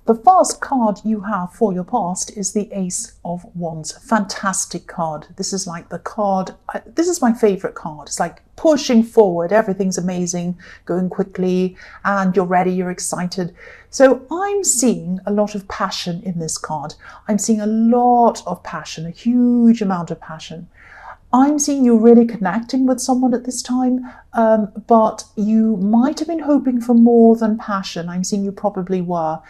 the first card you have for your past is the Ace of Wands. Fantastic card. This is like the card, this is my favorite card. It's like pushing forward. Everything's amazing, going quickly, and you're ready, you're excited. So I'm seeing a lot of passion in this card. I'm seeing a lot of passion, a huge amount of passion. I'm seeing you really connecting with someone at this time, but you might have been hoping for more than passion. I'm seeing you probably were.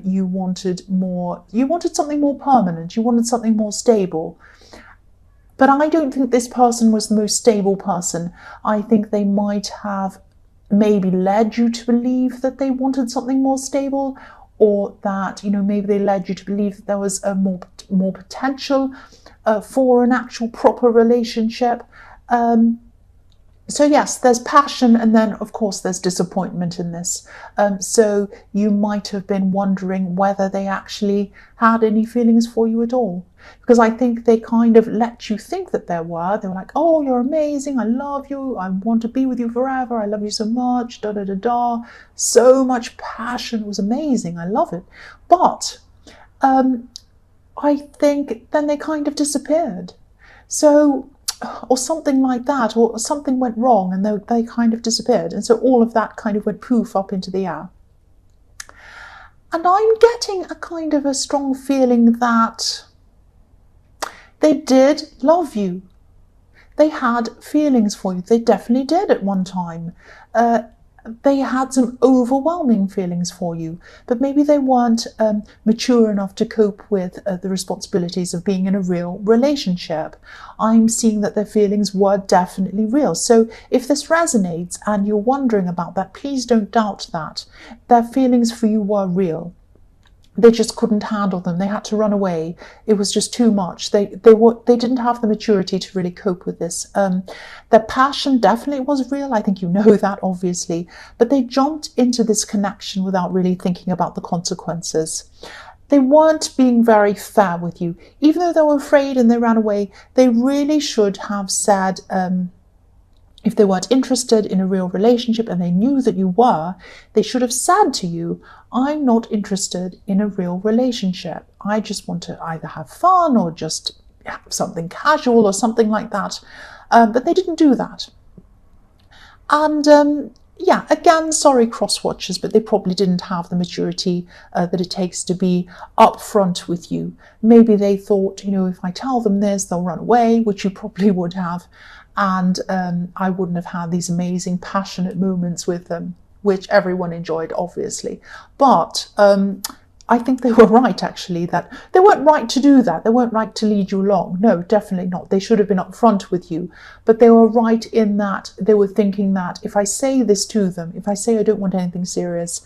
You wanted more, you wanted something more permanent, you wanted something more stable. But I don't think this person was the most stable person. I think they might have maybe led you to believe that they wanted something more stable, or that, you know, maybe they led you to believe that there was a more potential for an actual proper relationship. So yes, there's passion, and then of course there's disappointment in this. So you might have been wondering whether they actually had any feelings for you at all, because I think they kind of let you think that there were. They were like, oh, you're amazing, I love you, I want to be with you forever, I love you so much, da da da da. So much passion, it was amazing, I love it. But I think then they kind of disappeared. So, or something like that, or something went wrong and they kind of disappeared. And so all of that kind of went poof up into the air. And I'm getting a kind of a strong feeling that they did love you. They had feelings for you. They definitely did at one time. They had some overwhelming feelings for you, but maybe they weren't mature enough to cope with the responsibilities of being in a real relationship. I'm seeing that their feelings were definitely real. So if this resonates and you're wondering about that, please don't doubt that. Their feelings for you were real. They just couldn't handle them. They had to run away. It was just too much. They didn't have the maturity to really cope with this. Their passion definitely was real. I think you know that, obviously. But they jumped into this connection without really thinking about the consequences. They weren't being very fair with you. Even though they were afraid and they ran away, they really should have said, if they weren't interested in a real relationship and they knew that you were, they should have said to you, I'm not interested in a real relationship. I just want to either have fun or just have something casual or something like that. But they didn't do that. And yeah, again, sorry, cross-watchers, but they probably didn't have the maturity that it takes to be upfront with you. Maybe they thought, you know, if I tell them this, they'll run away, which you probably would have. And I wouldn't have had these amazing, passionate moments with them, which everyone enjoyed, obviously. But I think they were right, actually, that they weren't right to do that. They weren't right to lead you along. No, definitely not. They should have been upfront with you. But they were right in that they were thinking that if I say this to them, if I say I don't want anything serious,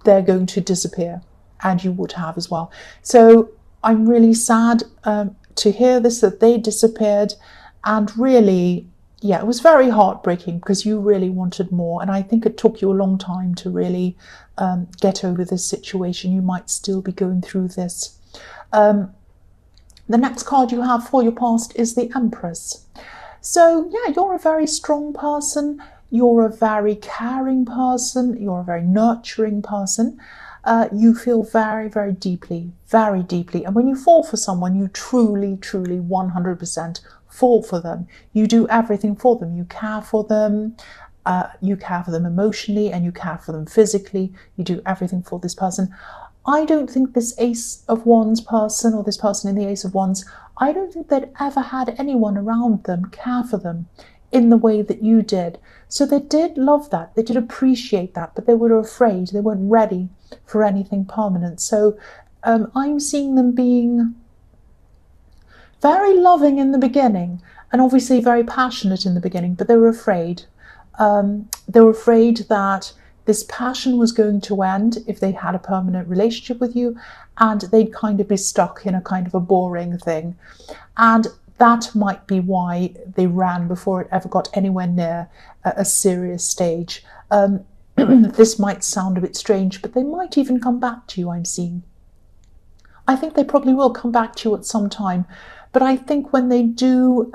they're going to disappear. And you would have as well. So I'm really sad to hear this, that they disappeared. And really, yeah, it was very heartbreaking because you really wanted more. And I think it took you a long time to really get over this situation. You might still be going through this. The next card you have for your past is the Empress. So yeah, you're a very strong person. You're a very caring person. You're a very nurturing person. You feel very, very deeply. And when you fall for someone, you truly, 100% fall for them. You do everything for them. You care for them. You care for them emotionally and you care for them physically. You do everything for this person. I don't think this Ace of Wands person, or this person in the Ace of Wands, I don't think they'd ever had anyone around them care for them in the way that you did. So they did love that. They did appreciate that, but they were afraid. They weren't ready for anything permanent. So I'm seeing them being very loving in the beginning and obviously very passionate in the beginning, but they were afraid. They were afraid that this passion was going to end if they had a permanent relationship with you, and they'd kind of be stuck in a kind of a boring thing. And that might be why they ran before it ever got anywhere near a serious stage. This might sound a bit strange, but they might even come back to you, I'm seeing. I think they probably will come back to you at some time, But I think when they do,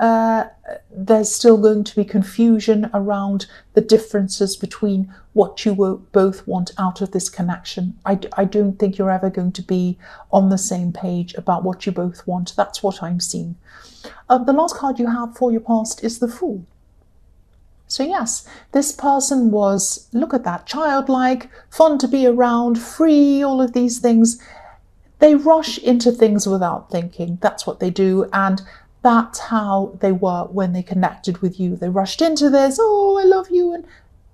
there's still going to be confusion around the differences between what you both want out of this connection. I don't think you're ever going to be on the same page about what you both want. That's what I'm seeing. The last card you have for your past is the Fool. So yes, this person was, look at that, childlike, fun to be around, free, all of these things. They rush into things without thinking. That's what they do. And that's how they were when they connected with you. They rushed into this, oh, I love you.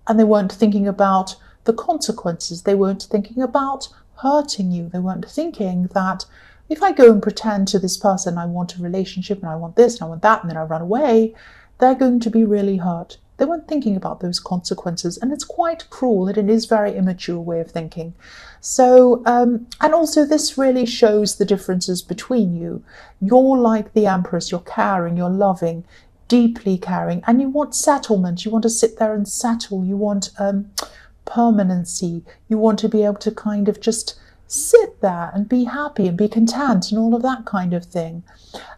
And they weren't thinking about the consequences. They weren't thinking about hurting you. They weren't thinking that if I go and pretend to this person I want a relationship and I want this and I want that and then I run away, they're going to be really hurt. They weren't thinking about those consequences, and it's quite cruel, and it is a very immature way of thinking. So, and also this really shows the differences between you. You're like the Empress, you're caring, you're loving, deeply caring, and you want settlement. You want to sit there and settle. You want permanency. You want to be able to kind of just sit there and be happy and be content and all of that kind of thing.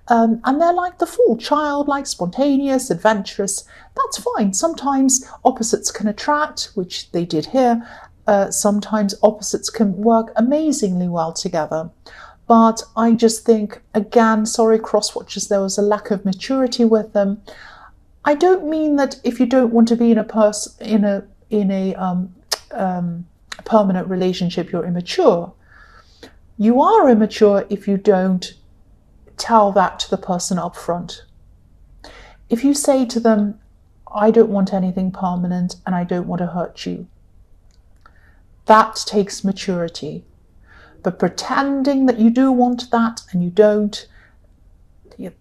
And they're like the Fool, childlike, spontaneous, adventurous. That's fine. Sometimes opposites can attract, which they did here. Sometimes opposites can work amazingly well together. But I just think, again, sorry, cross-watchers, there was a lack of maturity with them. I don't mean that if you don't want to be in a permanent relationship, you're immature. You are immature if you don't tell that to the person up front. If you say to them, I don't want anything permanent and I don't want to hurt you, that takes maturity. But pretending that you do want that and you don't,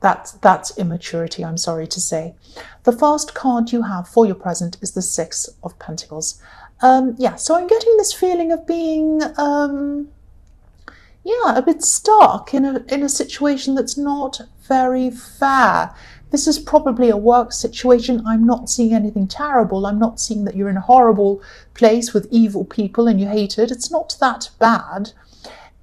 that's immaturity, I'm sorry to say. The first card you have for your present is the Six of Pentacles. So I'm getting this feeling of being a bit stuck in a situation that's not very fair. This is probably a work situation. I'm not seeing anything terrible. I'm not seeing that you're in a horrible place with evil people and you hate it. It's not that bad.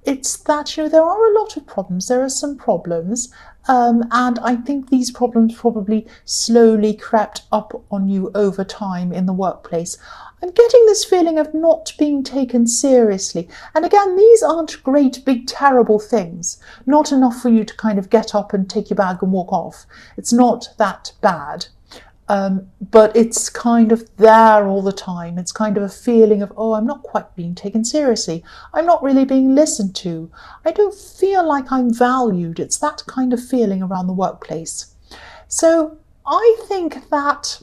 It's that, there are a lot of problems. There are some problems. And I think these problems probably slowly crept up on you over time in the workplace. I'm getting this feeling of not being taken seriously. And again, these aren't great, big, terrible things. Not enough for you to kind of get up and take your bag and walk off. It's not that bad. But it's kind of there all the time. It's kind of a feeling of, I'm not quite being taken seriously. I'm not really being listened to. I don't feel like I'm valued. It's that kind of feeling around the workplace. So I think that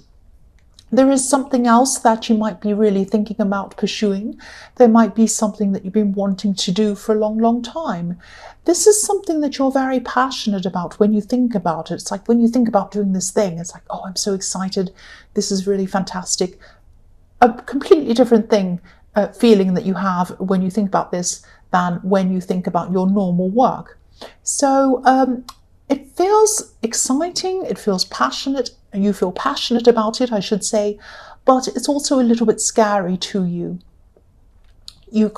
there is something else that you might be really thinking about pursuing. There might be something that you've been wanting to do for a long, long time. This is something that you're very passionate about when you think about it. It's like when you think about doing this thing, it's like, I'm so excited. This is really fantastic. A completely different feeling that you have when you think about this than when you think about your normal work. So it feels exciting, it feels passionate, you feel passionate about it, I should say, but it's also a little bit scary to you. You're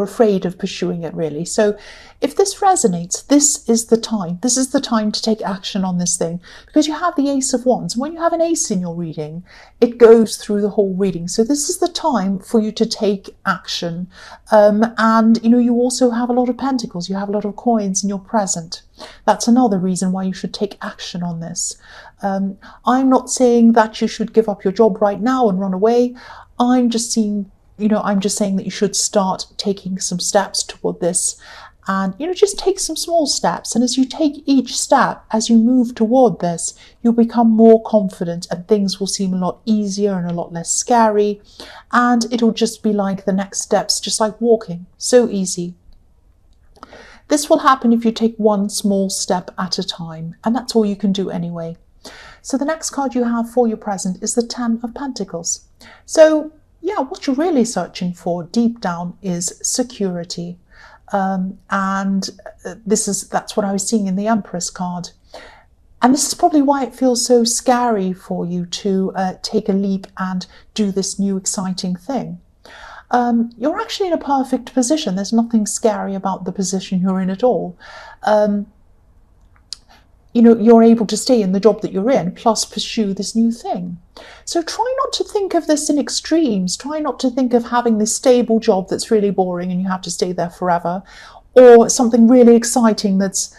afraid of pursuing it, really. So if this resonates, this is the time. This is the time to take action on this thing, because you have the Ace of Wands. When you have an ace in your reading, it goes through the whole reading. So this is the time for you to take action. And you also have a lot of pentacles. You have a lot of coins in your present. That's another reason why you should take action on this. I'm not saying that you should give up your job right now and run away. I'm just saying that you should start taking some steps toward this, and just take some small steps. And as you take each step, as you move toward this, you'll become more confident and things will seem a lot easier and a lot less scary. And it'll just be like the next steps, just like walking. So easy. This will happen if you take one small step at a time, and that's all you can do anyway. So the next card you have for your present is the Ten of Pentacles. So what you're really searching for deep down is security. And that's what I was seeing in the Empress card. And this is probably why it feels so scary for you to take a leap and do this new exciting thing. You're actually in a perfect position. There's nothing scary about the position you're in at all. you're able to stay in the job that you're in, plus pursue this new thing. So try not to think of this in extremes. Try not to think of having this stable job that's really boring and you have to stay there forever, or something really exciting that's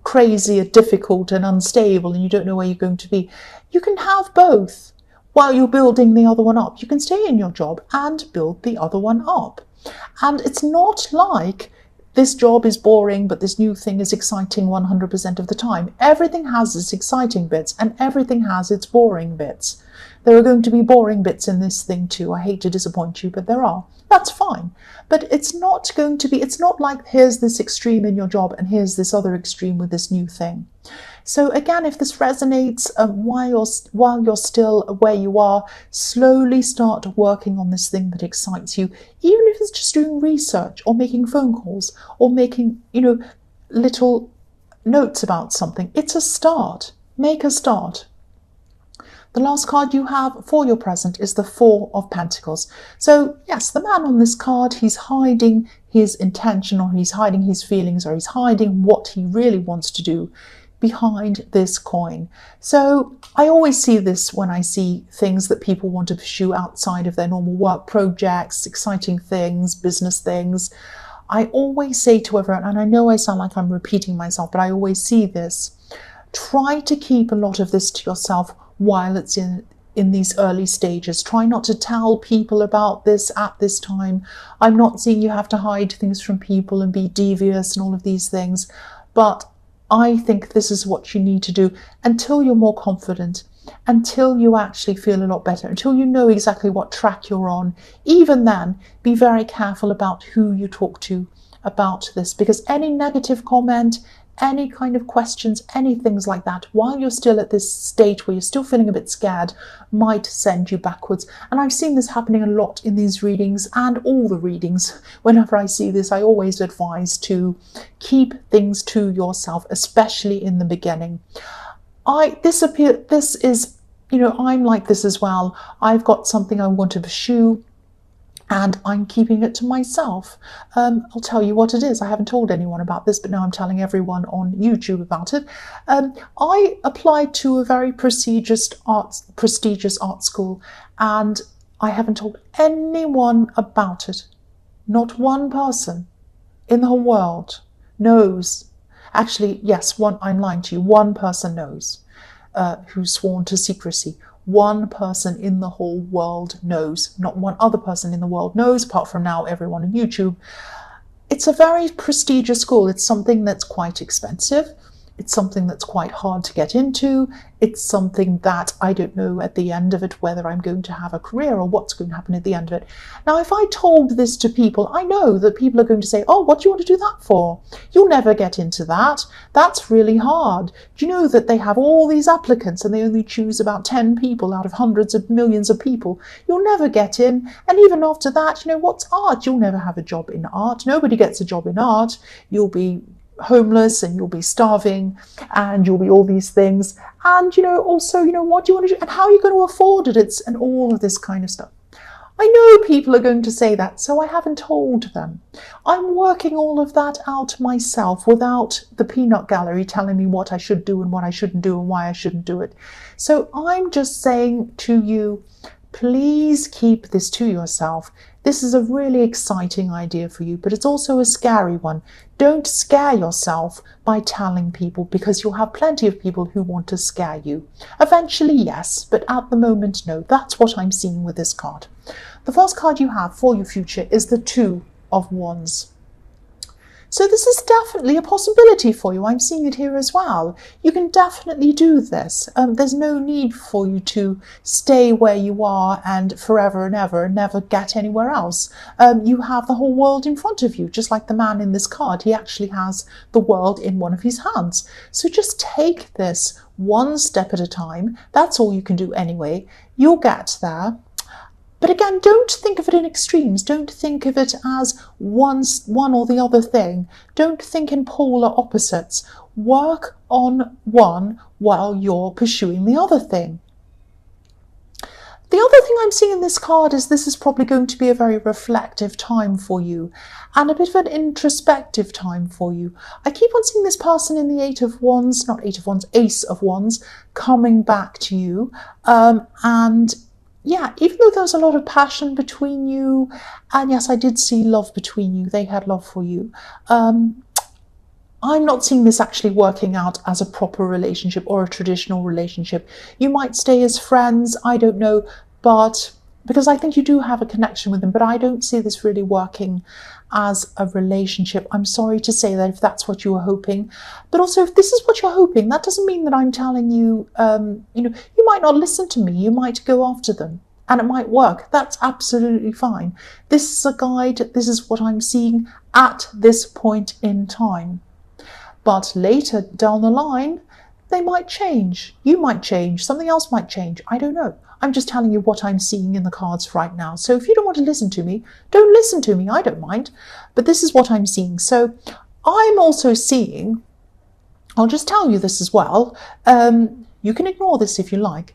crazy and difficult and unstable and you don't know where you're going to be. You can have both while you're building the other one up. You can stay in your job and build the other one up. And it's not like this job is boring, but this new thing is exciting 100% of the time. Everything has its exciting bits and everything has its boring bits. There are going to be boring bits in this thing too. I hate to disappoint you, but there are. That's fine. But it's not like here's this extreme in your job and here's this other extreme with this new thing. So again, if this resonates while you're still where you are, slowly start working on this thing that excites you, even if it's just doing research or making phone calls or making, little notes about something. It's a start. Make a start. The last card you have for your present is the Four of Pentacles. So yes, the man on this card, he's hiding his intention, or he's hiding his feelings, or he's hiding what he really wants to do behind this coin. So I always see this when I see things that people want to pursue outside of their normal work projects, exciting things, business things. I always say to everyone, and I know I sound like I'm repeating myself, but I always see this, try to keep a lot of this to yourself while it's in these early stages. Try not to tell people about this at this time. I'm not saying you have to hide things from people and be devious and all of these things, but I think this is what you need to do until you're more confident, until you actually feel a lot better, until you know exactly what track you're on. Even then, be very careful about who you talk to about this, because any negative comment, any kind of questions, any things like that, while you're still at this stage where you're still feeling a bit scared, might send you backwards. And I've seen this happening a lot in these readings and all the readings. Whenever I see this, I always advise to keep things to yourself, especially in the beginning. I'm like this as well. I've got something I want to pursue, and I'm keeping it to myself. I'll tell you what it is. I haven't told anyone about this, but now I'm telling everyone on YouTube about it. I applied to a very prestigious art school, and I haven't told anyone about it. Not one person in the whole world knows. Actually, yes, I'm lying to you. One person knows, who's sworn to secrecy. One person in the whole world knows. Not one other person in the world knows, apart from now everyone on YouTube. It's a very prestigious school. It's something that's quite expensive. It's something that's quite hard to get into. It's something that I don't know at the end of it whether I'm going to have a career or what's going to happen at the end of it. Now, if I told this to people, I know that people are going to say, oh, what do you want to do that for? You'll never get into that. That's really hard. Do you know that they have all these applicants and they only choose about 10 people out of hundreds of millions of people? You'll never get in. And even after that, what's art? You'll never have a job in art. Nobody gets a job in art. You'll be homeless and you'll be starving and you'll be all these things, and also what do you want to do and how are you going to afford it, and all of this kind of stuff. I know people are going to say that, so I haven't told them. I'm working all of that out myself without the peanut gallery telling me what I should do and what I shouldn't do and why I shouldn't do it. So I'm just saying to you, please keep this to yourself. This is a really exciting idea for you, but it's also a scary one. Don't scare yourself by telling people, because you'll have plenty of people who want to scare you. Eventually, yes, but at the moment, no. That's what I'm seeing with this card. The first card you have for your future is the Two of Wands. So this is definitely a possibility for you. I'm seeing it here as well. You can definitely do this. There's no need for you to stay where you are and forever and ever and never get anywhere else. You have the whole world in front of you, just like the man in this card. He actually has the world in one of his hands. So just take this one step at a time. That's all you can do anyway. You'll get there. But again, don't think of it in extremes. Don't think of it as one or the other thing. Don't think in polar opposites. Work on one while you're pursuing the other thing. The other thing I'm seeing in this card is this is probably going to be a very reflective time for you and a bit of an introspective time for you. I keep on seeing this person in the Ace of Wands coming back to you. And yeah, even though there was a lot of passion between you, and yes, I did see love between you, they had love for you. I'm not seeing this actually working out as a proper relationship or a traditional relationship. You might stay as friends, I don't know, but because I think you do have a connection with them, but I don't see this really working as a relationship. I'm sorry to say that if that's what you were hoping, but also if this is what you're hoping, that doesn't mean that I'm telling you, you might not listen to me, you might go after them. And it might work. That's absolutely fine. This is a guide. This is what I'm seeing at this point in time. But later down the line, they might change. You might change. Something else might change. I don't know. I'm just telling you what I'm seeing in the cards right now. So if you don't want to listen to me, don't listen to me. I don't mind. But this is what I'm seeing. So I'm also seeing, I'll just tell you this as well. You can ignore this if you like.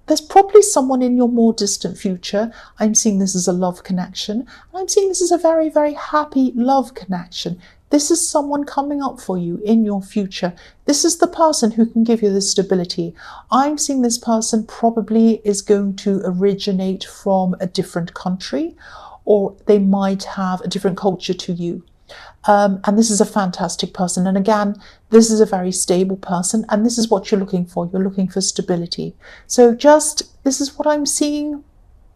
There's probably someone in your more distant future. I'm seeing this as a love connection. I'm seeing this as a very, very happy love connection. This is someone coming up for you in your future. This is the person who can give you this stability. I'm seeing this person probably is going to originate from a different country, or they might have a different culture to you. And this is a fantastic person. And again, this is a very stable person. And this is what you're looking for. You're looking for stability. So this is what I'm seeing.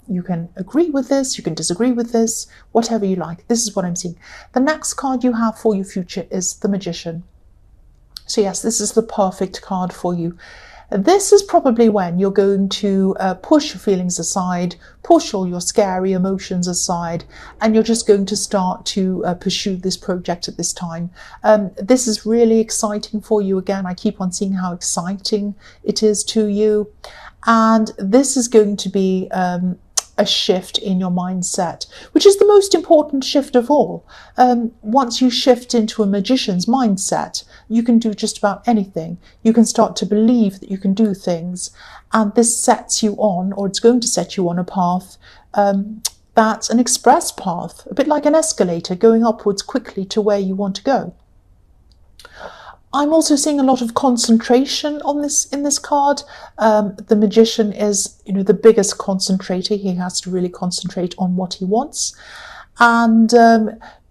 You can agree with this, you can disagree with this, whatever you like. This is what I'm seeing. The next card you have for your future is the Magician. So yes, this is the perfect card for you. This is probably when you're going to push your feelings aside, push all your scary emotions aside, and you're just going to start to pursue this project at this time. This is really exciting for you. Again, I keep on seeing how exciting it is to you. And this is going to be a shift in your mindset, which is the most important shift of all. Once you shift into a magician's mindset, you can do just about anything. You can start to believe that you can do things, and this sets you on, or it's going to set you on a path that's an express path, a bit like an escalator going upwards quickly to where you want to go. I'm also seeing a lot of concentration on this in this card. The Magician is, the biggest concentrator. He has to really concentrate on what he wants. And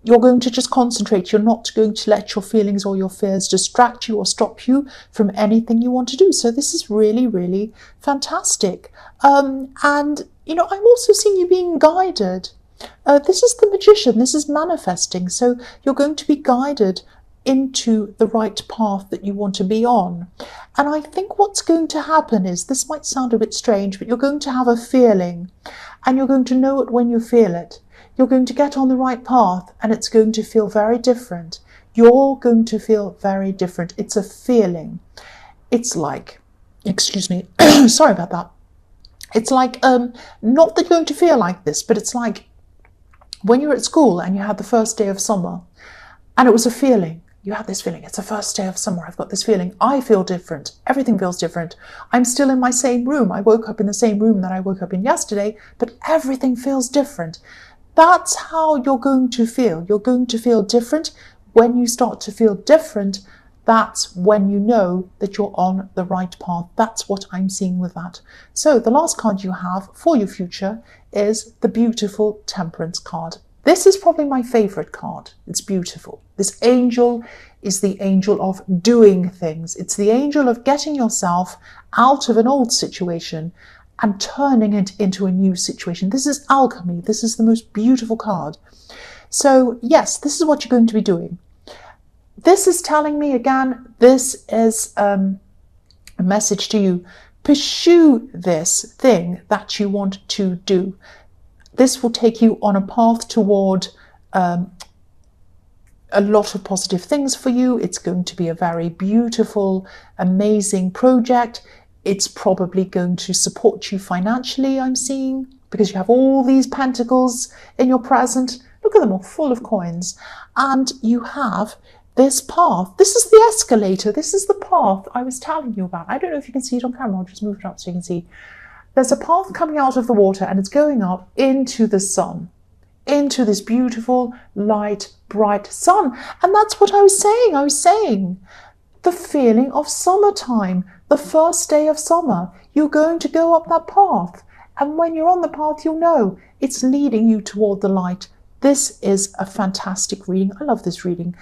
you're going to just concentrate. You're not going to let your feelings or your fears distract you or stop you from anything you want to do. So this is really, really fantastic. And, I'm also seeing you being guided. This is the Magician. This is manifesting. So you're going to be guided into the right path that you want to be on. And I think what's going to happen is, this might sound a bit strange, but you're going to have a feeling, and you're going to know it when you feel it. You're going to get on the right path, and it's going to feel very different. You're going to feel very different. It's a feeling. It's like, excuse me, sorry about that. It's like, not that you're going to feel like this, but it's like when you're at school and you had the first day of summer, and it was a feeling. You have this feeling, it's the first day of summer, I've got this feeling, I feel different, everything feels different. I'm still in my same room, I woke up in the same room that I woke up in yesterday, but everything feels different. That's how you're going to feel. You're going to feel different. When you start to feel different, that's when you know that you're on the right path. That's what I'm seeing with that. So the last card you have for your future is the beautiful Temperance card. This is probably my favorite card. It's beautiful. This angel is the angel of doing things. It's the angel of getting yourself out of an old situation and turning it into a new situation. This is alchemy. This is the most beautiful card. So yes, this is what you're going to be doing. This is telling me, again, this is a message to you. Pursue this thing that you want to do. This will take you on a path toward a lot of positive things for you. It's going to be a very beautiful, amazing project. It's probably going to support you financially, I'm seeing, because you have all these pentacles in your present. Look at them all full of coins. And you have this path. This is the escalator. This is the path I was telling you about. I don't know if you can see it on camera. I'll just move it up so you can see. There's a path coming out of the water and it's going up into the sun, into this beautiful, light, bright sun. And that's what I was saying. I was saying the feeling of summertime, the first day of summer. You're going to go up that path. And when you're on the path, you'll know it's leading you toward the light. This is a fantastic reading. I love this reading.